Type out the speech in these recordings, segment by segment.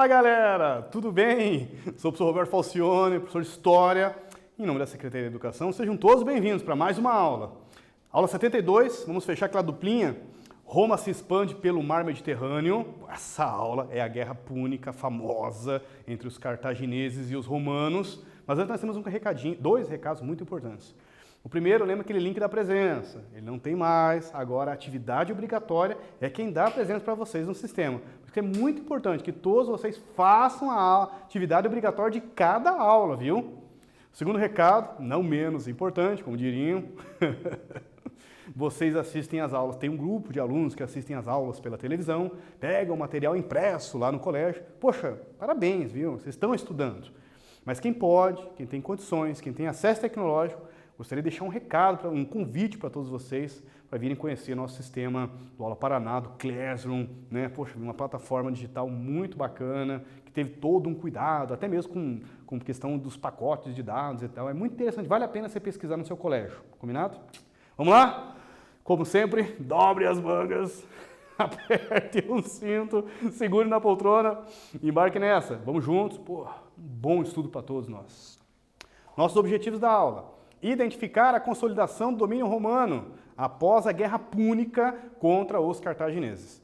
Fala galera, tudo bem? Sou o professor Roberto Falcione, professor de História. Em nome da Secretaria de Educação, sejam todos bem-vindos para mais uma aula. Aula 72, vamos fechar aquela duplinha. Roma se expande pelo mar Mediterrâneo. Essa aula é a Guerra Púnica famosa entre os cartagineses e os romanos. Mas antes nós temos dois recados muito importantes. O primeiro, lembra aquele link da presença. Ele não tem mais, agora a atividade obrigatória é quem dá a presença para vocês no sistema. Porque é muito importante que todos vocês façam a atividade obrigatória de cada aula, viu? O segundo recado, não menos importante, como diriam, vocês assistem às aulas. Tem um grupo de alunos que assistem às aulas pela televisão, pegam o material impresso lá no colégio. Poxa, parabéns, viu? Vocês estão estudando. Mas quem pode, quem tem condições, quem tem acesso tecnológico, gostaria de deixar um recado, um convite para todos vocês para virem conhecer nosso sistema do Aula Paraná, do Classroom, né? Poxa, uma plataforma digital muito bacana, que teve todo um cuidado, até mesmo com questão dos pacotes de dados e tal. É muito interessante, vale a pena você pesquisar no seu colégio, combinado? Vamos lá? Como sempre, dobre as mangas, aperte o cinto, segure na poltrona e embarque nessa. Vamos juntos? Pô, um bom estudo para todos nós. Nossos objetivos da aula: identificar a consolidação do domínio romano após a Guerra Púnica contra os cartagineses.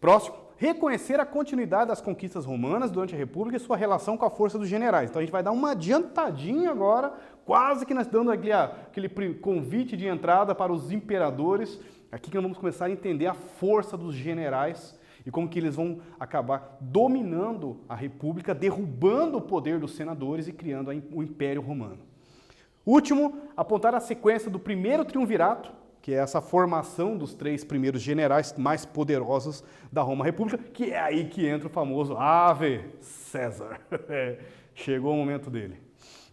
Próximo, reconhecer a continuidade das conquistas romanas durante a República e sua relação com a força dos generais. Então a gente vai dar uma adiantadinha agora, quase que nós dando aquele convite de entrada para os imperadores. Aqui que nós vamos começar a entender a força dos generais e como que eles vão acabar dominando a República, derrubando o poder dos senadores e criando o Império Romano. Último, apontar a sequência do primeiro triunvirato, que é essa formação dos 3 primeiros generais mais poderosos da Roma República, que é aí que entra o famoso Ave César. Chegou o momento dele.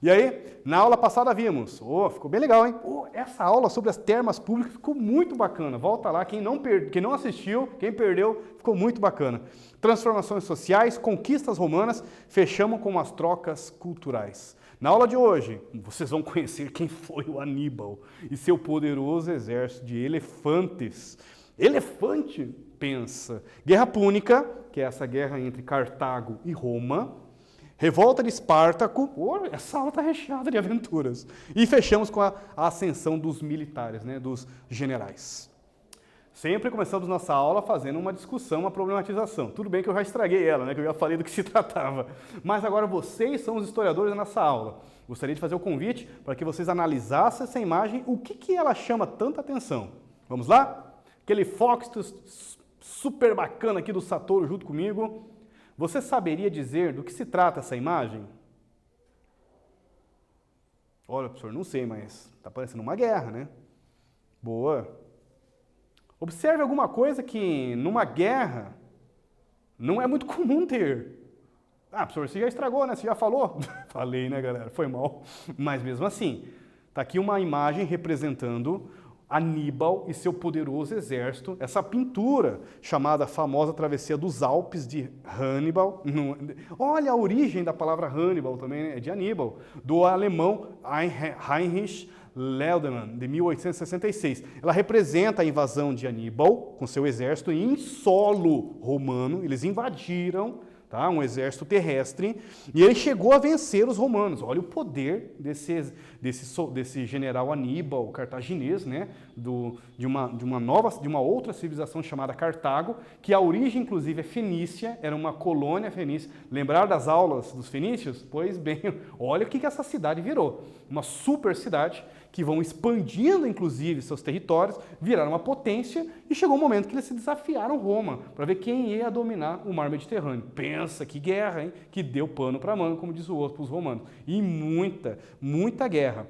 E aí, na aula passada vimos, ficou bem legal, hein? Essa aula sobre as termas públicas ficou muito bacana. Volta lá, quem não assistiu, quem perdeu, ficou muito bacana. Transformações sociais, conquistas romanas, fechamos com as trocas culturais. Na aula de hoje, vocês vão conhecer quem foi o Aníbal e seu poderoso exército de elefantes. Elefante, pensa. Guerra Púnica, que é essa guerra entre Cartago e Roma. Revolta de Espartaco. Essa aula está recheada de aventuras. E fechamos com a ascensão dos militares, né, dos generais. Sempre começamos nossa aula fazendo uma discussão, uma problematização. Tudo bem que eu já estraguei ela, né, que eu já falei do que se tratava. Mas agora vocês são os historiadores da nossa aula. Gostaria de fazer o convite para que vocês analisassem essa imagem, o que ela chama tanta atenção. Vamos lá? Aquele foco super bacana aqui do Satoru junto comigo. Você saberia dizer do que se trata essa imagem? Olha, professor, não sei, mas está parecendo uma guerra, né? Boa. Observe alguma coisa que numa guerra não é muito comum ter. Professor, você já estragou, né? Você já falou? Falei, né, galera? Foi mal. Mas mesmo assim, está aqui uma imagem representando Aníbal e seu poderoso exército. Essa pintura, chamada famosa Travessia dos Alpes de Hannibal. Olha a origem da palavra Hannibal também, é de Aníbal, do alemão Heinrich Lehmann, de 1866. Ela representa a invasão de Aníbal com seu exército em solo romano. Eles invadiram, tá, um exército terrestre e ele chegou a vencer os romanos. Olha o poder desse general Aníbal, cartaginês, né, de uma outra civilização chamada Cartago, que a origem inclusive é fenícia, era uma colônia fenícia. Lembrar das aulas dos fenícios? Pois bem, olha o que essa cidade virou. Uma super cidade que vão expandindo, inclusive, seus territórios, viraram uma potência e chegou um momento que eles se desafiaram Roma para ver quem ia dominar o mar Mediterrâneo. Pensa, que guerra, hein? Que deu pano para manga, como diz o outro, para os romanos. E muita guerra.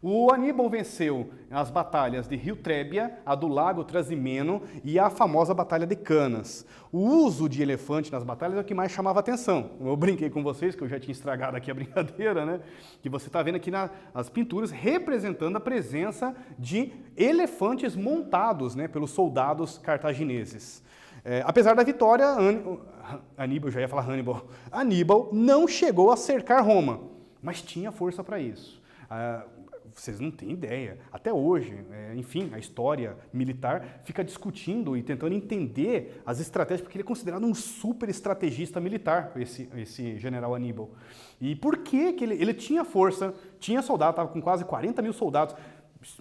O Aníbal venceu as batalhas de Rio Trébia, a do Lago Trasimeno e a famosa Batalha de Canas. O uso de elefante nas batalhas é o que mais chamava atenção. Eu brinquei com vocês, que eu já tinha estragado aqui a brincadeira, né? Que você está vendo aqui as pinturas representando a presença de elefantes montados, né, pelos soldados cartagineses. Apesar da vitória, Aníbal, já ia falar Hannibal, Aníbal não chegou a cercar Roma, mas tinha força para isso. vocês não têm ideia. Até hoje, enfim, a história militar fica discutindo e tentando entender as estratégias, porque ele é considerado um super estrategista militar, esse general Aníbal. E por que ele tinha força, tinha soldado, estava com quase 40 mil soldados,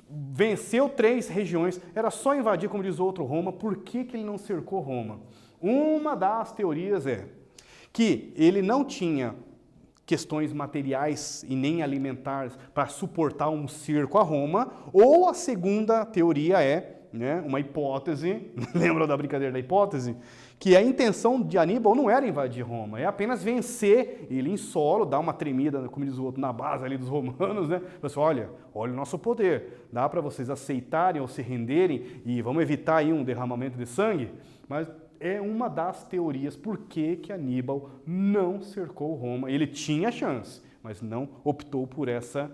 venceu 3 regiões, era só invadir, como diz o outro, Roma. Por que ele não cercou Roma? Uma das teorias é que ele não tinha questões materiais e nem alimentares para suportar um cerco a Roma, ou a segunda teoria é, né, uma hipótese, lembra da brincadeira da hipótese? Que a intenção de Aníbal não era invadir Roma, é apenas vencer ele em solo, dar uma tremida, como diz o outro, na base ali dos romanos, né? Assim, olha o nosso poder, dá para vocês aceitarem ou se renderem e vamos evitar aí um derramamento de sangue, mas é uma das teorias por que Aníbal não cercou Roma. Ele tinha chance, mas não optou por essa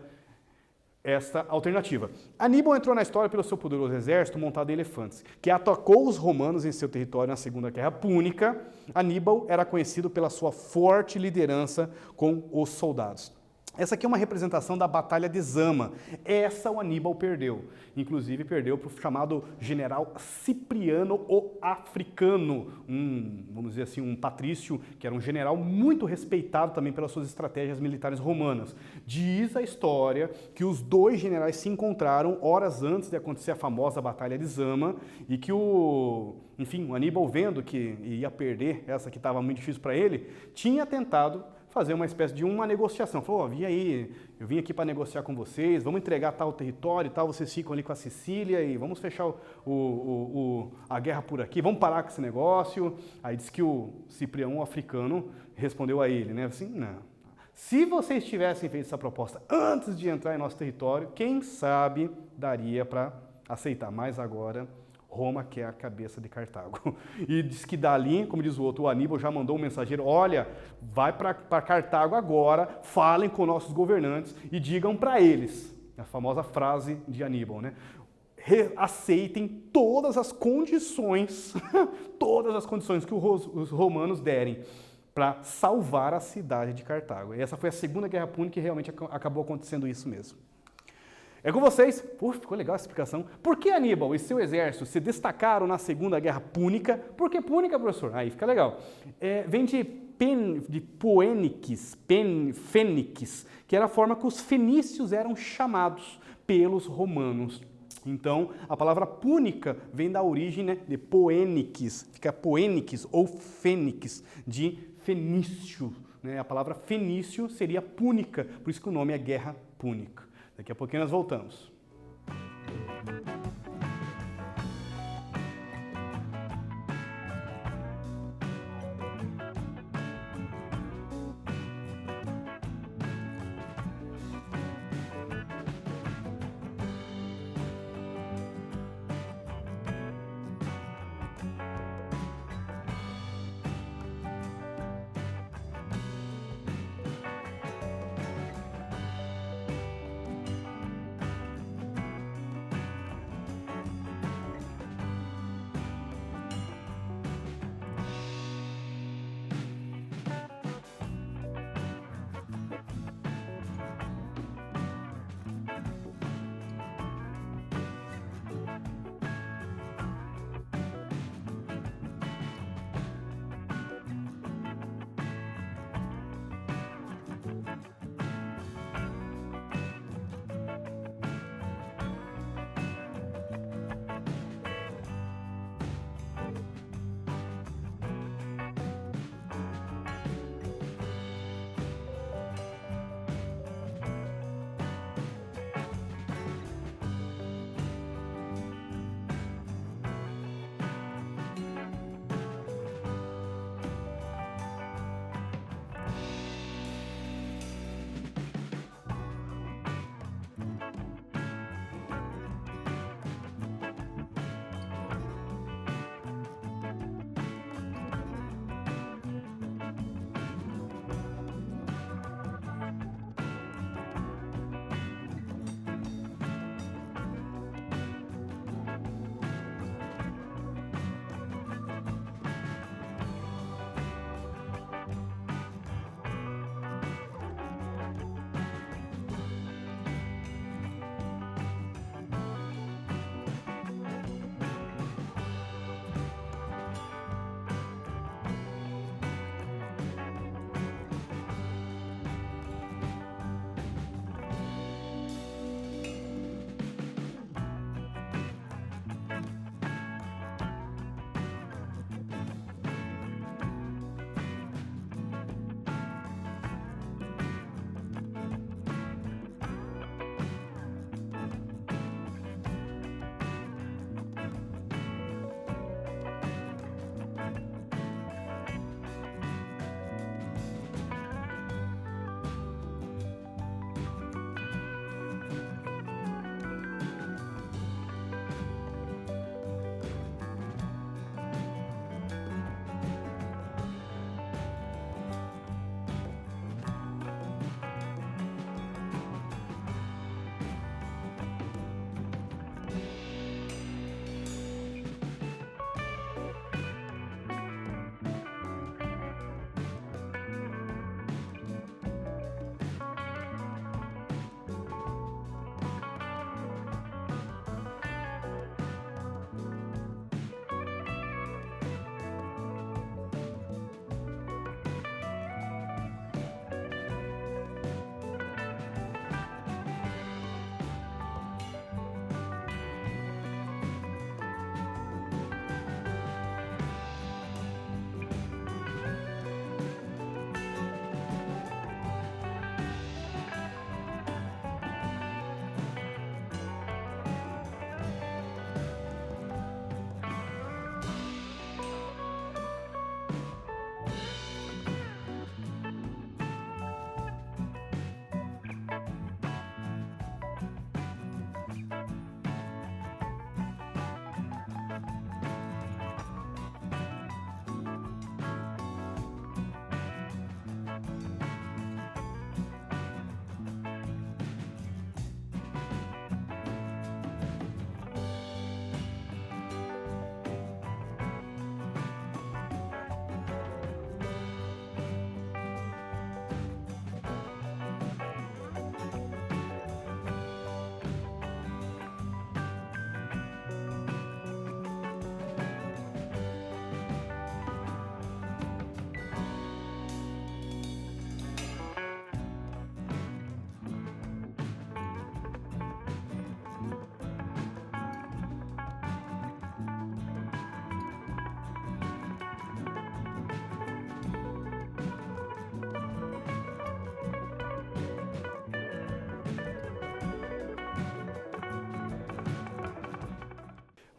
alternativa. Aníbal entrou na história pelo seu poderoso exército montado em elefantes, que atacou os romanos em seu território na Segunda Guerra Púnica. Aníbal era conhecido pela sua forte liderança com os soldados. Essa aqui é uma representação da Batalha de Zama. Essa o Aníbal perdeu. Inclusive perdeu para o chamado general Cipriano o Africano, vamos dizer assim, um patrício, que era um general muito respeitado também pelas suas estratégias militares romanas. Diz a história que os 2 generais se encontraram horas antes de acontecer a famosa Batalha de Zama e que o Aníbal, vendo que ia perder essa que estava muito difícil para ele, tinha tentado fazer uma espécie de uma negociação. Falou, eu vim aqui para negociar com vocês, vamos entregar tal território e tal, vocês ficam ali com a Sicília e vamos fechar a guerra por aqui, vamos parar com esse negócio. Aí diz que o Cipriano africano respondeu a ele, né, assim, não. Se vocês tivessem feito essa proposta antes de entrar em nosso território, quem sabe daria para aceitar, mas agora Roma quer a cabeça de Cartago. E diz que dali, como diz o outro, o Aníbal já mandou um mensageiro, olha, vai para Cartago agora, falem com nossos governantes e digam para eles, a famosa frase de Aníbal, né? Aceitem todas as condições que os romanos derem para salvar a cidade de Cartago. E essa foi a Segunda Guerra Púnica e realmente acabou acontecendo isso mesmo. É com vocês. Puxa, ficou legal essa explicação. Por que Aníbal e seu exército se destacaram na Segunda Guerra Púnica? Por que púnica, professor? Aí fica legal. Vem de fênix, que era a forma que os fenícios eram chamados pelos romanos. Então, a palavra púnica vem da origem, né, de poênix, fica poênix ou fênix, de fenício. Né? A palavra fenício seria púnica, por isso que o nome é Guerra Púnica. Daqui a pouquinho nós voltamos.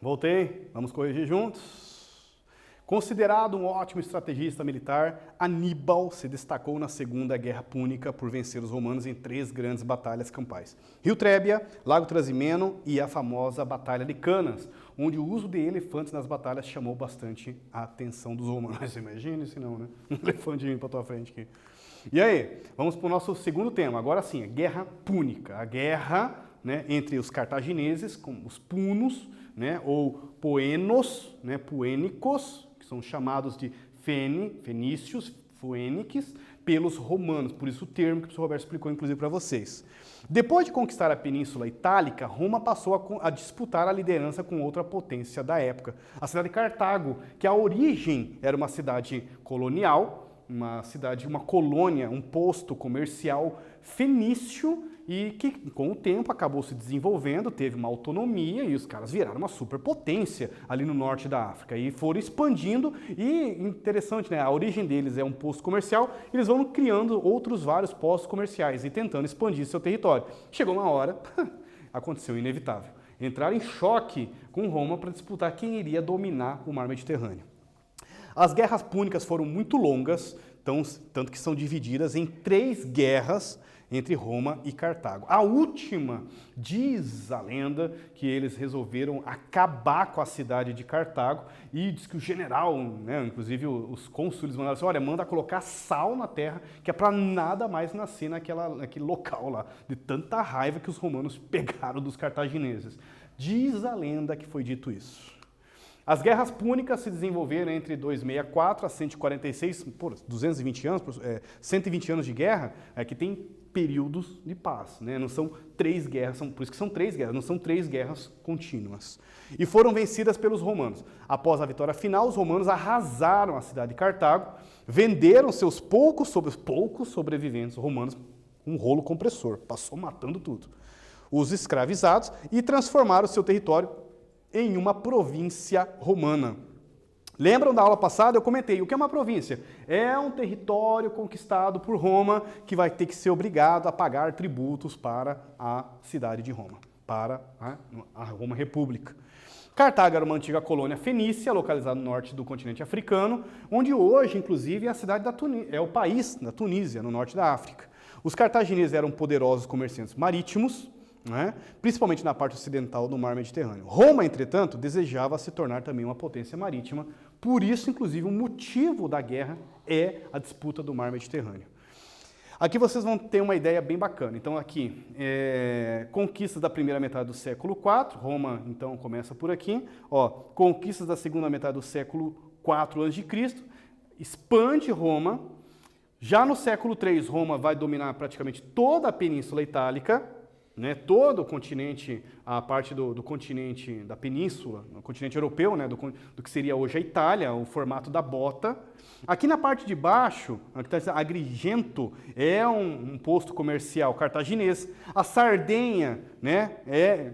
Voltei, vamos corrigir juntos. Considerado um ótimo estrategista militar, Aníbal se destacou na Segunda Guerra Púnica por vencer os romanos em 3 grandes batalhas campais. Rio Trébia, Lago Trasimeno e a famosa Batalha de Canas, onde o uso de elefantes nas batalhas chamou bastante a atenção dos romanos. Imagina se não, né? Um elefante vindo para tua frente aqui. E aí, vamos para o nosso segundo tema. Agora sim, a Guerra Púnica. A guerra, né, entre os cartagineses, com os punos, né, ou poenos, né, puênicos, que são chamados de fenícios, fuêniques, pelos romanos. Por isso o termo que o professor Roberto explicou, inclusive, para vocês. Depois de conquistar a Península Itálica, Roma passou a disputar a liderança com outra potência da época, a cidade de Cartago, que a origem era uma cidade colonial, uma colônia, um posto comercial fenício e que com o tempo acabou se desenvolvendo, teve uma autonomia e os caras viraram uma superpotência ali no norte da África e foram expandindo e interessante, né? A origem deles é um posto comercial, eles vão criando outros vários postos comerciais e tentando expandir seu território. Chegou uma hora, aconteceu o inevitável, entraram em choque com Roma para disputar quem iria dominar o mar Mediterrâneo. As guerras púnicas foram muito longas, tanto que são divididas em 3 guerras entre Roma e Cartago. A última, diz a lenda, que eles resolveram acabar com a cidade de Cartago e diz que o general, né, inclusive os cônsules mandaram assim, olha, manda colocar sal na terra, que é para nada mais nascer naquele local lá, de tanta raiva que os romanos pegaram dos cartagineses. Diz a lenda que foi dito isso. As guerras púnicas se desenvolveram entre 264 a 146, 220 anos, 120 anos de guerra, que tem períodos de paz, né? Não são 3 guerras, por isso que são 3 guerras, não são 3 guerras contínuas. E foram vencidas pelos romanos. Após a vitória final, os romanos arrasaram a cidade de Cartago, venderam seus poucos sobreviventes romanos um rolo compressor, passou matando tudo. Os escravizados e transformaram o seu território em uma província romana. Lembram da aula passada? Eu comentei, o que é uma província? É um território conquistado por Roma que vai ter que ser obrigado a pagar tributos para a cidade de Roma, para a Roma República. Cartago era uma antiga colônia fenícia, localizada no norte do continente africano, onde hoje, inclusive, é a cidade é o país da Tunísia, no norte da África. Os cartagineses eram poderosos comerciantes marítimos, né? Principalmente na parte ocidental do mar Mediterrâneo. Roma, entretanto, desejava se tornar também uma potência marítima, por isso, inclusive, o motivo da guerra é a disputa do mar Mediterrâneo. Aqui vocês vão ter uma ideia bem bacana. Então aqui, conquistas da primeira metade do século IV, Roma então começa por aqui, conquistas da segunda metade do século IV a.C., expande Roma, já no século III Roma vai dominar praticamente toda a Península Itálica, né, todo o continente, a parte do continente da península, o continente europeu, né, do que seria hoje a Itália, o formato da bota. Aqui na parte de baixo, Agrigento é um posto comercial cartaginês. A Sardenha, né,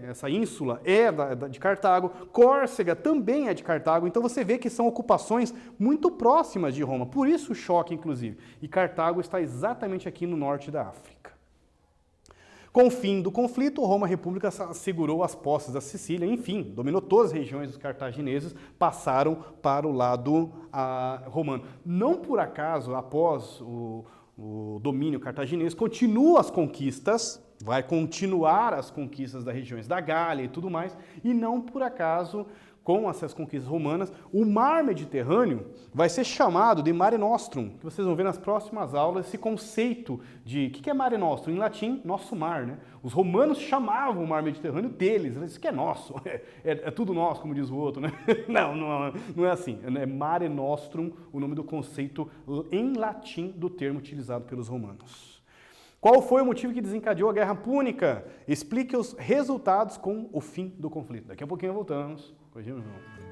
essa ínsula é de Cartago. Córcega também é de Cartago. Então você vê que são ocupações muito próximas de Roma. Por isso o choque, inclusive. E Cartago está exatamente aqui no norte da África. Com o fim do conflito, Roma República segurou as posses da Sicília, enfim, dominou todas as regiões dos cartagineses, passaram para o lado romano. Não por acaso, após o domínio cartaginês, continuam as conquistas, vai continuar as conquistas das regiões da Gália e tudo mais, e não por acaso, com essas conquistas romanas, o mar Mediterrâneo vai ser chamado de Mare Nostrum, que vocês vão ver nas próximas aulas esse conceito de... O que é Mare Nostrum? Em latim, nosso mar, né? Os romanos chamavam o mar Mediterrâneo deles, isso que é nosso, é tudo nosso, como diz o outro, né? Não é assim, é Mare Nostrum, o nome do conceito em latim do termo utilizado pelos romanos. Qual foi o motivo que desencadeou a Guerra Púnica? Explique os resultados com o fim do conflito. Daqui a pouquinho voltamos. Corrigimos, não.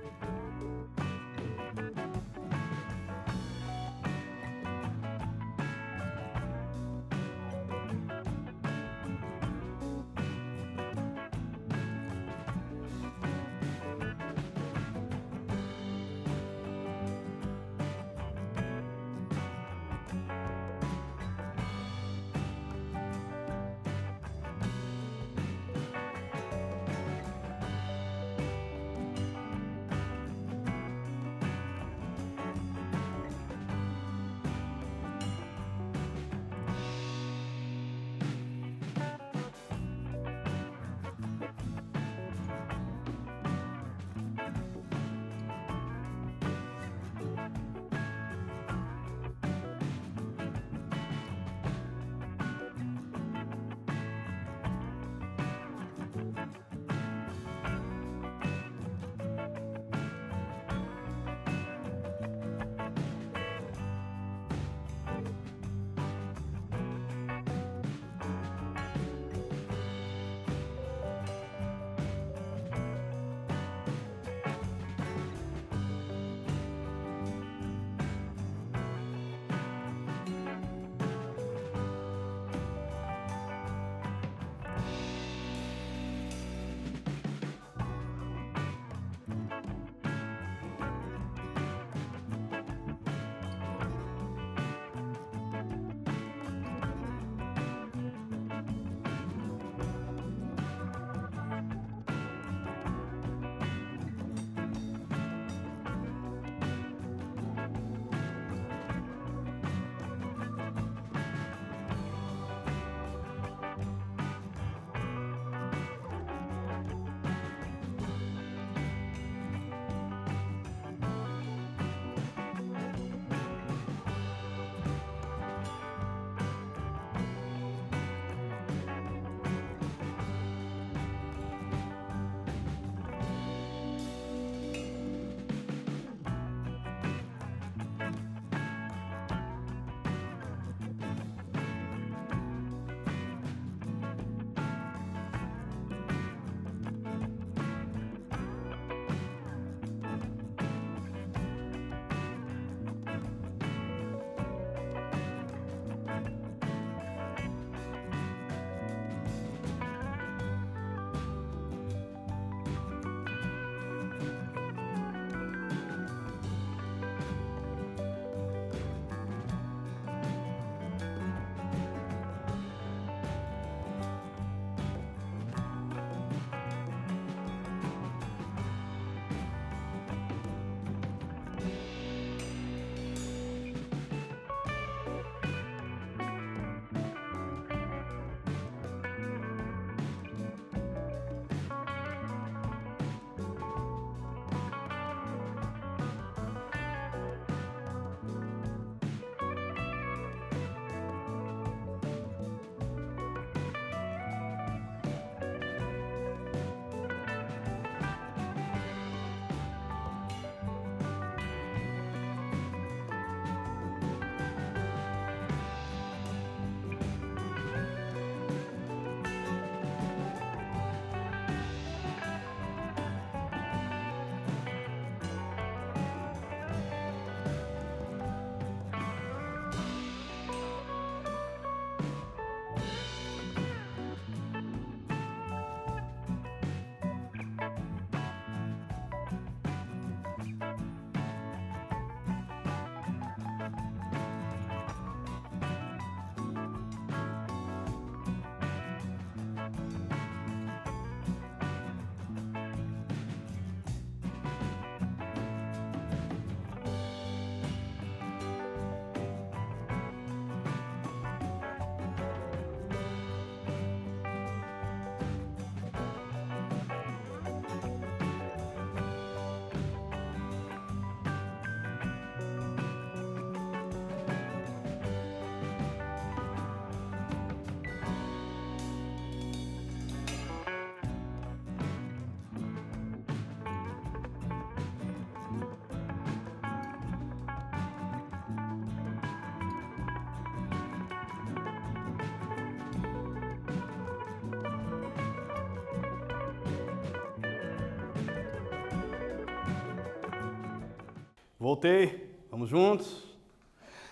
Voltei, vamos juntos.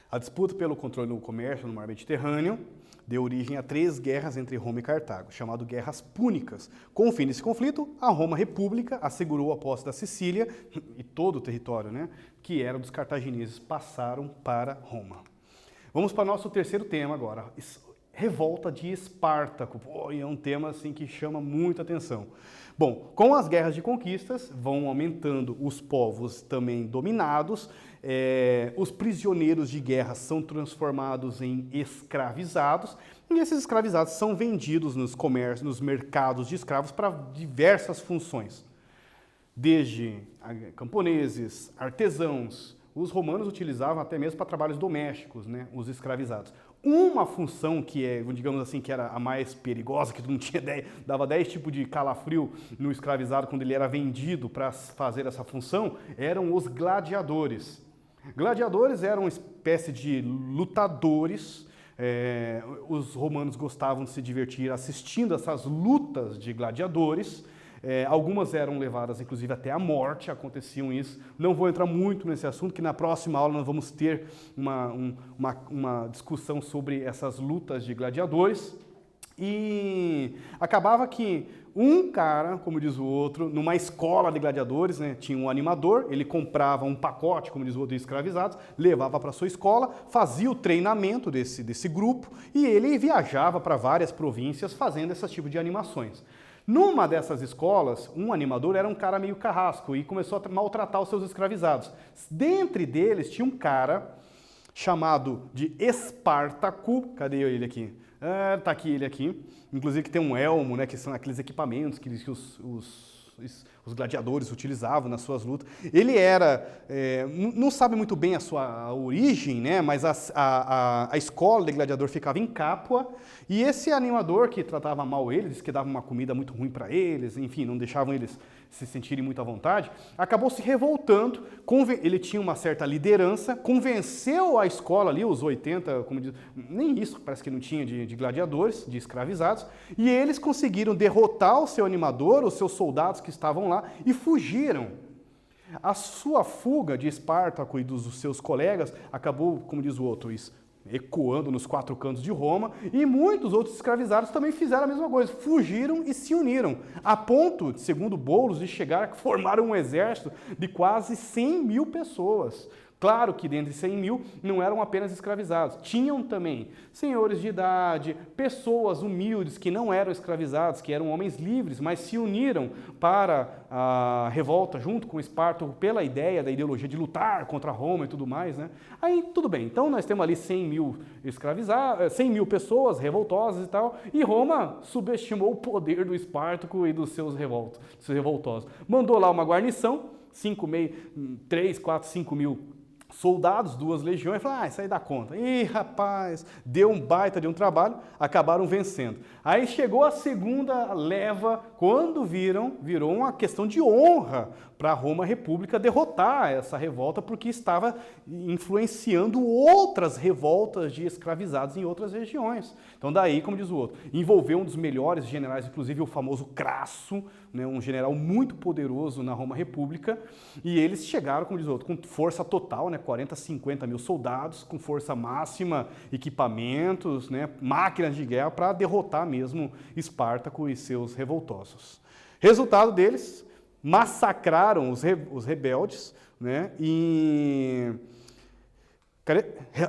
A disputa pelo controle do comércio no mar Mediterrâneo deu origem a 3 guerras entre Roma e Cartago, chamado Guerras Púnicas. Com o fim desse conflito, a Roma República assegurou a posse da Sicília e todo o território, que era dos cartagineses, passaram para Roma. Vamos para o nosso terceiro tema agora, revolta de Espartaco. É um tema assim que chama muita atenção. Bom, com as guerras de conquistas, vão aumentando os povos também dominados, os prisioneiros de guerra são transformados em escravizados, e esses escravizados são vendidos nos comércios, nos mercados de escravos para diversas funções. Desde camponeses, artesãos, os romanos utilizavam até mesmo para trabalhos domésticos, os escravizados. Uma função que digamos assim, que era a mais perigosa, que não tinha ideia, dava 10 tipos de calafrio no escravizado quando ele era vendido para fazer essa função, eram os gladiadores. Gladiadores eram uma espécie de lutadores. Os romanos gostavam de se divertir assistindo essas lutas de gladiadores. Algumas eram levadas, inclusive, até a morte, aconteciam isso. Não vou entrar muito nesse assunto, que na próxima aula nós vamos ter uma discussão sobre essas lutas de gladiadores. E acabava que um cara, como diz o outro, numa escola de gladiadores, tinha um animador, ele comprava um pacote, como diz o outro, de escravizados, levava para sua escola, fazia o treinamento desse grupo e ele viajava para várias províncias fazendo esse tipo de animações. Numa dessas escolas, um animador era um cara meio carrasco e começou a maltratar os seus escravizados. Dentre deles tinha um cara chamado de Espartaco. Cadê ele aqui? Tá aqui ele aqui. Inclusive que tem um elmo, que são aqueles equipamentos que os gladiadores utilizavam nas suas lutas. Ele era, não sabe muito bem a sua origem, mas a escola de gladiador ficava em Capua, e esse animador que tratava mal eles, que dava uma comida muito ruim para eles, enfim, não deixavam eles se sentirem muito à vontade, acabou se revoltando, ele tinha uma certa liderança, convenceu a escola ali, os 80, como diz, nem isso parece que não tinha de gladiadores, de escravizados, e eles conseguiram derrotar o seu animador, os seus soldados que estavam lá, e fugiram. A sua fuga de Espartaco e dos seus colegas acabou, como diz o outro, ecoando nos 4 cantos de Roma, e muitos outros escravizados também fizeram a mesma coisa, fugiram e se uniram, a ponto, segundo Boulos, de chegar a formar um exército de quase 100 mil pessoas. Claro que dentre 100 mil não eram apenas escravizados, tinham também senhores de idade, pessoas humildes que não eram escravizados, que eram homens livres, mas se uniram para a revolta junto com Espartaco pela ideia da ideologia de lutar contra Roma e tudo mais. Aí tudo bem, então nós temos ali 100 mil escravizados, 100 mil pessoas revoltosas e tal, e Roma subestimou o poder do Espartaco e dos seus revoltosos. Mandou lá uma guarnição, 3, 4, 5 mil soldados, 2 legiões, falaram, isso aí dá conta. Ih, rapaz, deu um baita de um trabalho, acabaram vencendo. Aí chegou a segunda leva, quando virou uma questão de honra para a Roma República derrotar essa revolta, porque estava influenciando outras revoltas de escravizados em outras regiões. Então daí, como diz o outro, envolveu um dos melhores generais, inclusive o famoso Crasso, um general muito poderoso na Roma República, e eles chegaram, como diz o outro, com força total, 40, 50 mil soldados, com força máxima, equipamentos, máquinas de guerra, para derrotar mesmo Espartaco e seus revoltosos. Resultado deles, massacraram os rebeldes,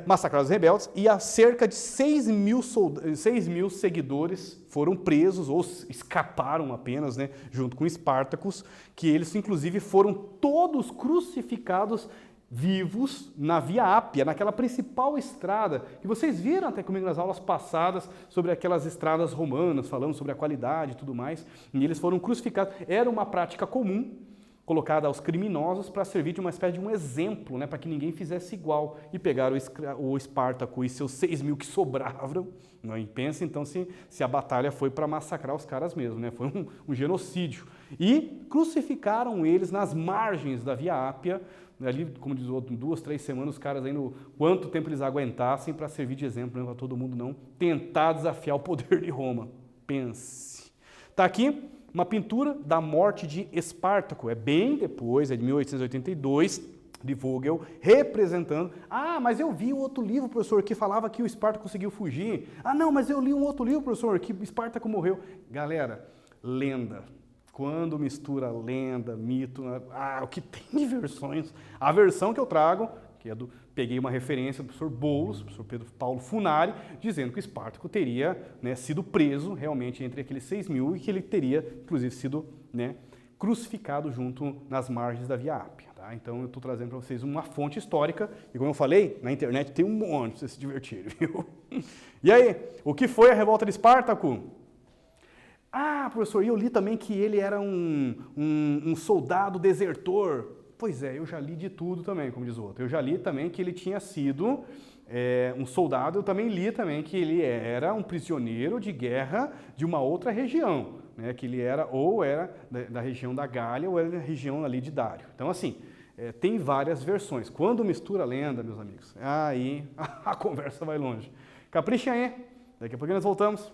massacraram os rebeldes, e cerca de 6 mil seguidores foram presos ou escaparam apenas, junto com Espartacus, que eles inclusive foram todos crucificados vivos na Via Ápia, naquela principal estrada, que vocês viram até comigo nas aulas passadas sobre aquelas estradas romanas, falando sobre a qualidade e tudo mais, e eles foram crucificados. Era uma prática comum, colocada aos criminosos para servir de uma espécie de um exemplo, para que ninguém fizesse igual. E pegaram o Espartaco e seus 6 mil que sobravam. E pensa então se a batalha foi para massacrar os caras mesmo, foi um genocídio. E crucificaram eles nas margens da Via Ápia, ali, como diz o outro, 2, 3 semanas, os caras ainda, quanto tempo eles aguentassem para servir de exemplo, para todo mundo não tentar desafiar o poder de Roma. Pense. Está aqui uma pintura da morte de Espartaco, é bem depois, é de 1882, de Vogel, representando. Ah, mas eu vi um outro livro, professor, que falava que o Espartaco conseguiu fugir. Ah, não, mas eu li um outro livro, professor, que o Espartaco morreu. Galera, lenda. Quando mistura lenda, mito, o que tem de versões. A versão que eu trago, que é peguei uma referência do professor Boulos, professor Pedro Paulo Funari, dizendo que o Espartaco teria, né, sido preso realmente entre aqueles 6.000 e que ele teria, inclusive, sido, né, crucificado junto nas margens da Via Ápia. Tá? Então eu estou trazendo para vocês uma fonte histórica, e como eu falei, na internet tem um monte para vocês se divertirem, viu? E aí, o que foi a revolta de Espartaco? Ah, professor, e eu li também que ele era um soldado desertor. Pois é, eu já li de tudo também, como diz o outro. Eu já li também que ele tinha sido um soldado, eu também li também que ele era um prisioneiro de guerra de uma outra região, né, que ele era da região da Gália ou era da região ali de Dário. Então, assim, tem várias versões. Quando mistura lenda, meus amigos, aí a conversa vai longe. Caprichem aí, daqui a pouquinho nós voltamos.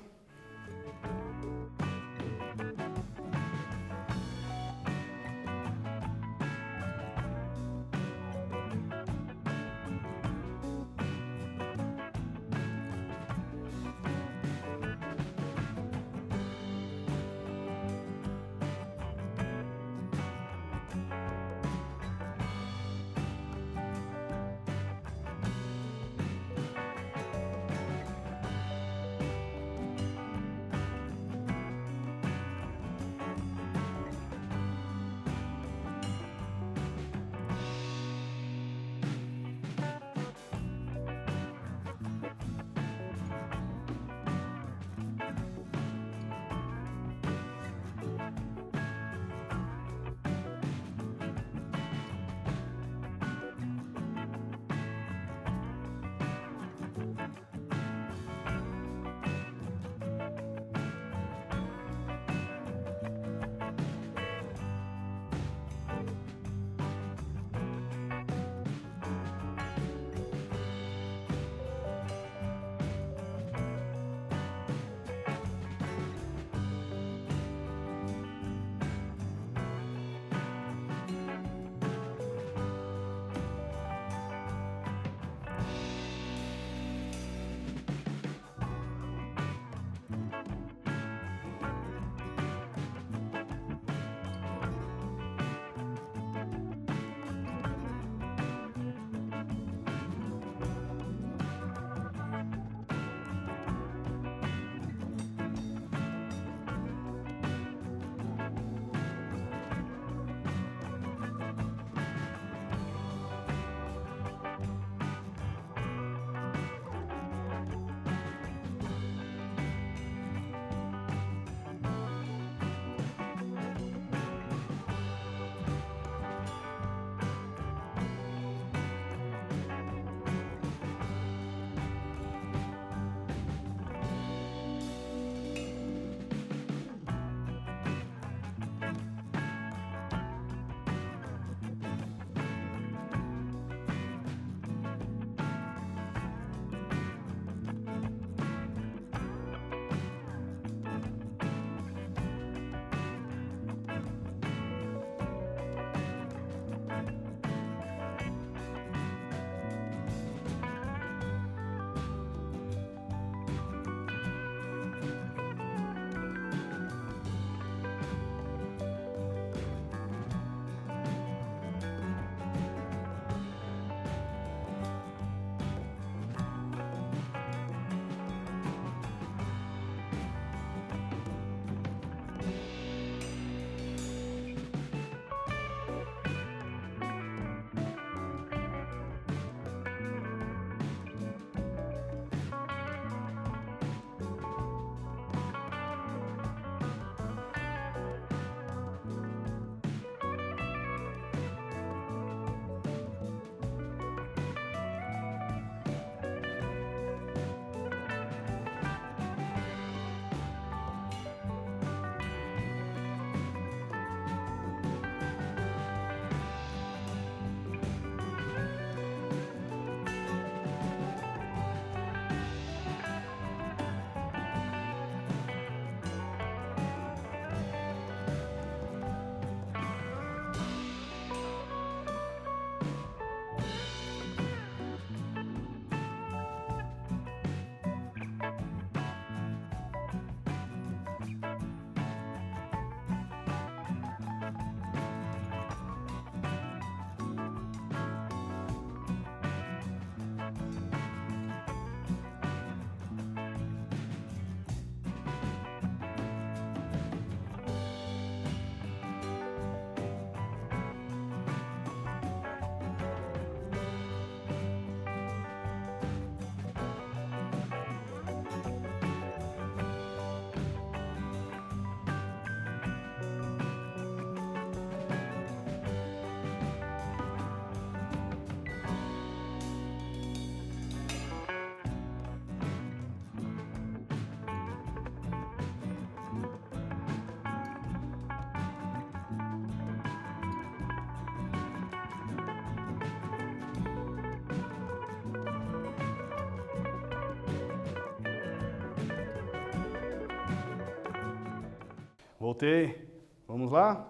Voltei. Vamos lá?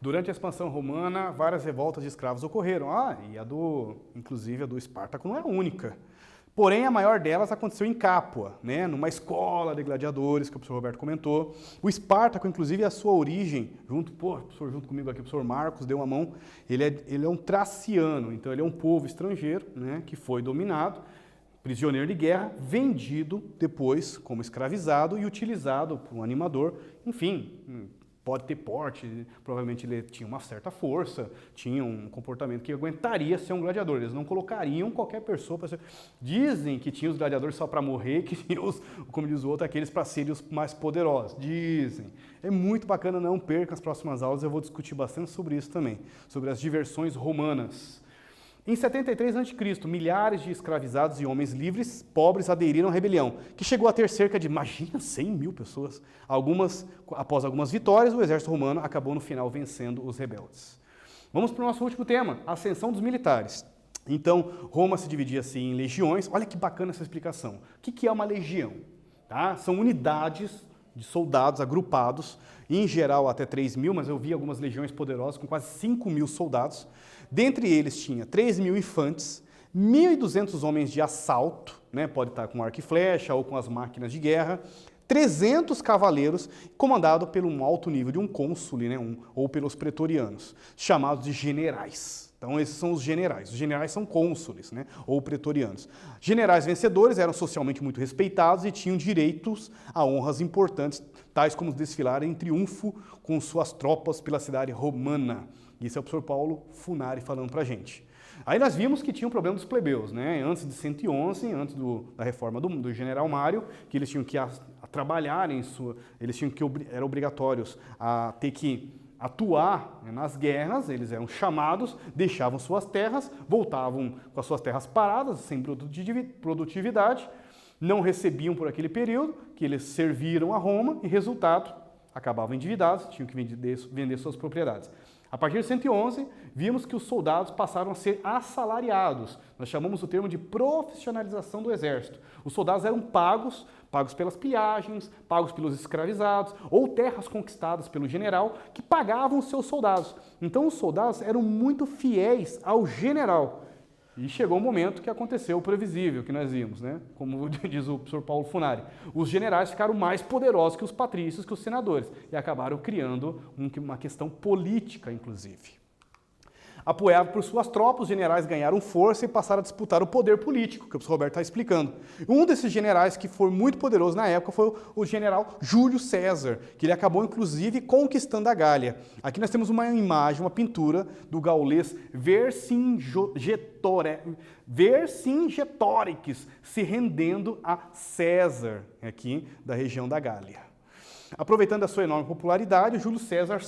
Durante a expansão romana, várias revoltas de escravos ocorreram. E inclusive a do Espartaco não é a única. Porém, a maior delas aconteceu em Capua, né, numa escola de gladiadores, que o professor Roberto comentou. O Espartaco, inclusive, a sua origem, o professor junto comigo aqui, o professor Marcos, deu uma mão, ele é um traciano, então ele é um povo estrangeiro, né, que foi dominado, prisioneiro de guerra, vendido depois como escravizado e utilizado por um animador, enfim, pode ter porte, provavelmente ele tinha uma certa força, tinha um comportamento que aguentaria ser um gladiador. Eles não colocariam qualquer pessoa para ser... Dizem que tinha os gladiadores só para morrer, que tinha os, como diz o outro, aqueles para serem os mais poderosos. Dizem. É muito bacana, não perca as próximas aulas, eu vou discutir bastante sobre isso também, sobre as diversões romanas. Em 73 a.C., milhares de escravizados e homens livres, pobres, aderiram à rebelião, que chegou a ter cerca de, imagina, 100 mil pessoas. Após algumas vitórias, o exército romano acabou no final vencendo os rebeldes. Vamos para o nosso último tema, a ascensão dos militares. Então, Roma se dividia assim em legiões. Olha que bacana essa explicação. O que é uma legião? Tá? São unidades de soldados agrupados, em geral até 3 mil, mas eu vi algumas legiões poderosas com quase 5 mil soldados. Dentre eles tinha 3 mil infantes, 1.200 homens de assalto, né, pode estar com arco e flecha ou com as máquinas de guerra, 300 cavaleiros, comandado pelo um alto nível de um cônsule, né, ou pelos pretorianos, chamados de generais. Então esses são os generais. Os generais são cônsules, né, ou pretorianos. Generais vencedores eram socialmente muito respeitados e tinham direitos a honras importantes, tais como desfilar em triunfo com suas tropas pela cidade romana. Isso é o professor Paulo Funari falando para a gente. Aí nós vimos que tinha um problema dos plebeus, né? Antes de 111, antes da reforma do general Mário, que eles tinham que trabalhar eram obrigatórios a ter que atuar, né, nas guerras, eles eram chamados, deixavam suas terras, voltavam com as suas terras paradas, sem produtividade, não recebiam por aquele período, que eles serviram a Roma e, resultado, acabavam endividados, tinham que vender suas propriedades. A partir de 111, vimos que os soldados passaram a ser assalariados. Nós chamamos o termo de profissionalização do exército. Os soldados eram pagos pelas pilhagens, pagos pelos escravizados, ou terras conquistadas pelo general, que pagavam os seus soldados. Então os soldados eram muito fiéis ao general. E chegou um momento que aconteceu o previsível, que nós vimos, né? Como diz o professor Paulo Funari. Os generais ficaram mais poderosos que os patrícios, que os senadores, e acabaram criando uma questão política, inclusive. Apoiado por suas tropas, os generais ganharam força e passaram a disputar o poder político, que o professor Roberto está explicando. Um desses generais que foi muito poderoso na época foi o general Júlio César, que ele acabou, inclusive, conquistando a Gália. Aqui nós temos uma imagem, uma pintura do gaulês Vercingetorix se rendendo a César, aqui da região da Gália. Aproveitando a sua enorme popularidade, Júlio César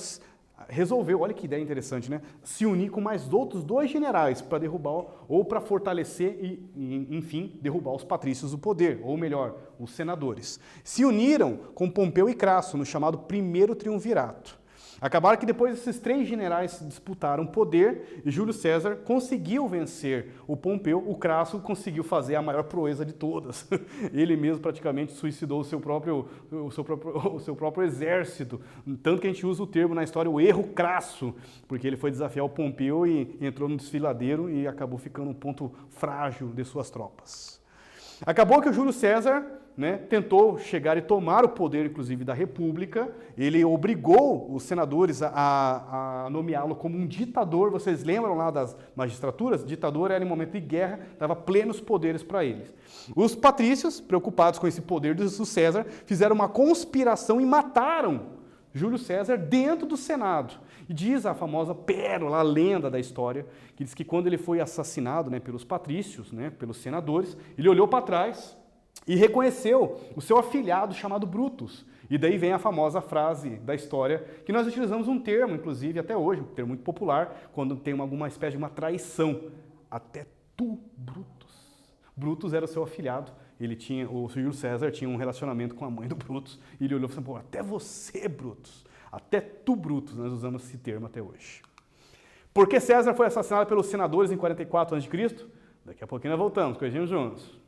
resolveu, olha que ideia interessante, né? Se unir com mais outros 2 generais para derrubar ou para fortalecer e, enfim, derrubar os patrícios do poder, ou melhor, os senadores. Se uniram com Pompeu e Crasso no chamado Primeiro Triunvirato. Acabaram que depois esses 3 generais disputaram poder e Júlio César conseguiu vencer o Pompeu, o Crasso conseguiu fazer a maior proeza de todas. Ele mesmo praticamente suicidou o seu próprio exército, tanto que a gente usa o termo na história, o erro crasso, porque ele foi desafiar o Pompeu e entrou no desfiladeiro e acabou ficando um ponto frágil de suas tropas. Acabou que o Júlio César, né, tentou chegar e tomar o poder, inclusive, da República. Ele obrigou os senadores a nomeá-lo como um ditador. Vocês lembram lá das magistraturas? Ditador era em momento de guerra, dava plenos poderes para eles. Os patrícios, preocupados com esse poder do César, fizeram uma conspiração e mataram Júlio César dentro do Senado. E diz a famosa pérola, a lenda da história, que diz que quando ele foi assassinado, né, pelos patrícios, né, pelos senadores, ele olhou para trás e reconheceu o seu afilhado chamado Brutus. E daí vem a famosa frase da história, que nós utilizamos um termo, inclusive, até hoje, um termo muito popular, quando tem alguma espécie de uma traição. Até tu, Brutus. Brutus era o seu afilhado. O Júlio César tinha um relacionamento com a mãe do Brutus, e ele olhou e falou assim, pô, até você, Brutus. Até tu, Brutus, nós usamos esse termo até hoje. Por que César foi assassinado pelos senadores em 44 a.C.? Daqui a pouquinho nós voltamos, corrigimos juntos.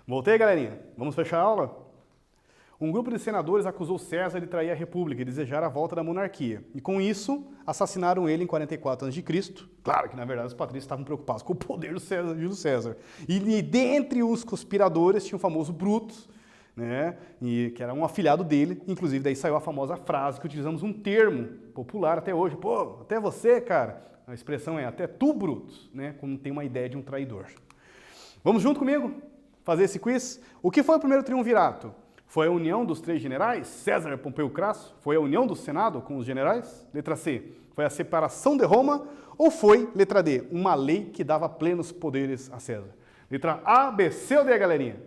Voltei, galerinha? Vamos fechar a aula? Um grupo de senadores acusou César de trair a república e desejar a volta da monarquia. E com isso, assassinaram ele em 44 a.C. Claro que, na verdade, os patrícios estavam preocupados com o poder do Júlio César. E dentre os conspiradores tinha o famoso Brutus, né, que era um afilhado dele. Inclusive, daí saiu a famosa frase que utilizamos um termo popular até hoje. Pô, até você, cara. A expressão é até tu, Brutus, né, como tem uma ideia de um traidor. Vamos junto comigo fazer esse quiz? O que foi o primeiro triunvirato? Foi a união dos 3 generais, César, Pompeu e Crasso? Foi a união do Senado com os generais? Letra C, foi a separação de Roma? Ou foi, letra D, uma lei que dava plenos poderes a César? Letra A, B, C ou D, galerinha?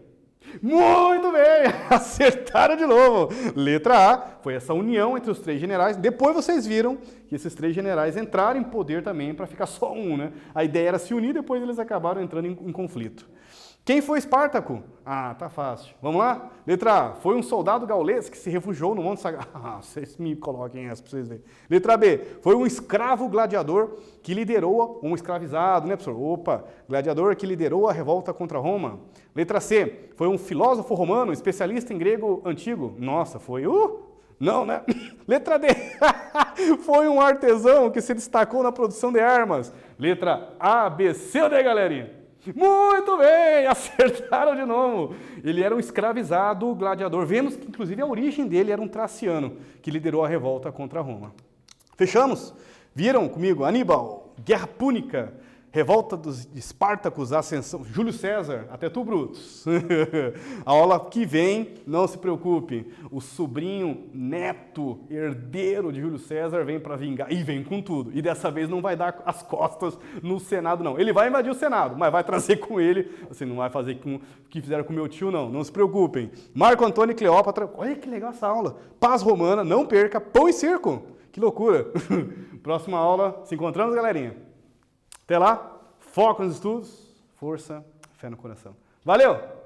Muito bem, acertaram de novo. Letra A, foi essa união entre os 3 generais. Depois vocês viram que esses 3 generais entraram em poder também para ficar só um, né? A ideia era se unir, depois eles acabaram entrando em conflito. Quem foi Espartaco? Ah, tá fácil. Vamos lá? Letra A, foi um soldado gaulês que se refugiou no Monte Sagrado. Ah, vocês me coloquem essa para vocês verem. Letra B, foi um escravo gladiador que liderou, um escravizado, né, professor? Opa, gladiador que liderou a revolta contra Roma. Letra C, foi um filósofo romano, especialista em grego antigo. Nossa, foi não, né? Letra D, foi um artesão que se destacou na produção de armas. Letra A, B, C ou D, galerinha? Muito bem, acertaram de novo. Ele era um escravizado gladiador. Vemos que, inclusive, a origem dele era um traciano, que liderou a revolta contra Roma. Fechamos? Viram comigo? Aníbal, Guerra Púnica, revolta dos Espartacos, ascensão, Júlio César, até tu, Brutus. A aula que vem, não se preocupe, o sobrinho, neto, herdeiro de Júlio César vem para vingar, e vem com tudo. E dessa vez não vai dar as costas no Senado, não. Ele vai invadir o Senado, mas vai trazer com ele, assim, não vai fazer com o que fizeram com meu tio, não se preocupem. Marco Antônio e Cleópatra, olha que legal essa aula. Paz romana, não perca, pão e circo. Que loucura. Próxima aula, se encontramos, galerinha. Até lá, foco nos estudos, força, fé no coração. Valeu!